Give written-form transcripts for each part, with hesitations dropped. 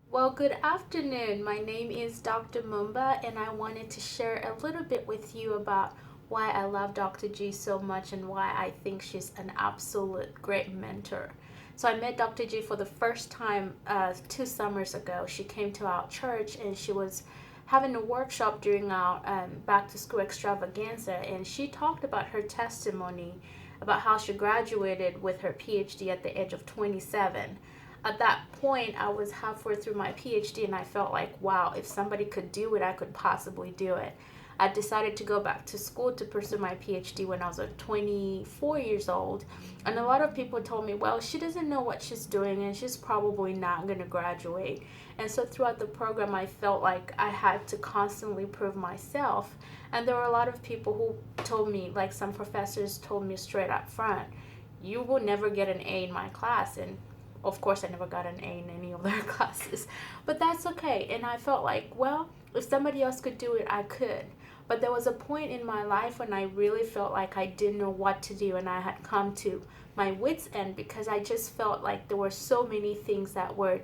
Well, good afternoon. My name is Dr. Mumba, and I wanted to share a little bit with you about why I love Dr. G so much and why I think she's an absolute great mentor. So, I met Dr. G for the first time 2 summers ago. She came to our church and she was having a workshop during our back to school extravaganza, and she talked about her testimony about how she graduated with her PhD at the age of 27. At that point, I was halfway through my PhD and I felt like, wow, if somebody could do it, I could possibly do it. I decided to go back to school to pursue my PhD when I was 24 years old. And a lot of people told me, well, she doesn't know what she's doing and she's probably not going to graduate. And so throughout the program, I felt like I had to constantly prove myself. And there were a lot of people who told me, like some professors told me straight up front, you will never get an A in my class. And of course, I never got an A in any of their classes, but that's okay. And I felt like, well, if somebody else could do it, I could. But there was a point in my life when I really felt like I didn't know what to do, and I had come to my wits' end because I just felt like there were so many things that were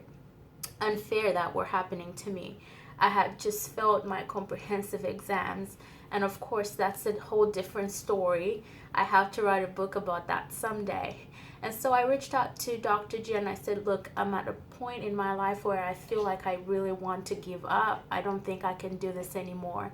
unfair that were happening to me. I had just failed my comprehensive exams, and of course, that's a whole different story. I have to write a book about that someday. And so I reached out to Dr. G and I said, look, I'm at a point in my life where I feel like I really want to give up. I don't think I can do this anymore.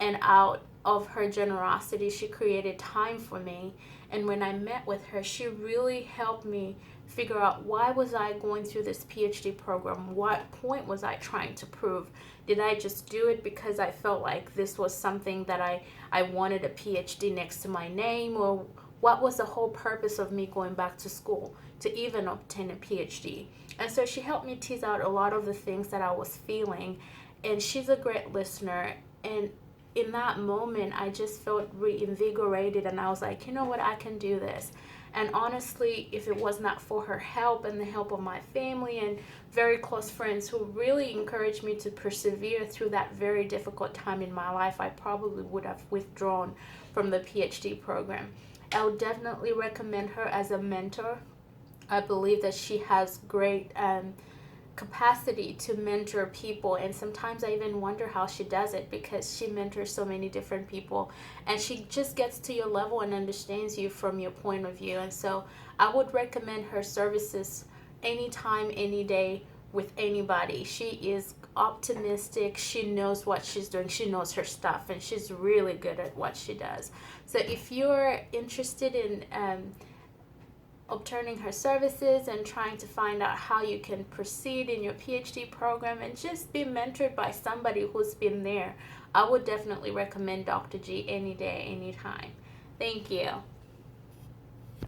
And out of her generosity, she created time for me. And when I met with her, she really helped me figure out, why was I going through this PhD program? What point was I trying to prove? Did I just do it because I felt like this was something that I wanted a PhD next to my name? Or what was the whole purpose of me going back to school to even obtain a PhD? And so she helped me tease out a lot of the things that I was feeling. And she's a great listener. And in that moment, I just felt reinvigorated, and I was like, you know what, I can do this. And honestly, if it was not for her help and the help of my family and very close friends who really encouraged me to persevere through that very difficult time in my life, I probably would have withdrawn from the PhD program. I would definitely recommend her as a mentor. I believe that she has great capacity to mentor people, and sometimes I even wonder how she does it because she mentors so many different people and she just gets to your level and understands you from your point of view. And so I would recommend her services anytime, any day, with anybody. She is optimistic, she knows what she's doing, she knows her stuff, and she's really good at what she does. So if you're interested in obtaining her services and trying to find out how you can proceed in your PhD program and just be mentored by somebody who's been there, I would definitely recommend Dr. G any day, anytime. Thank you.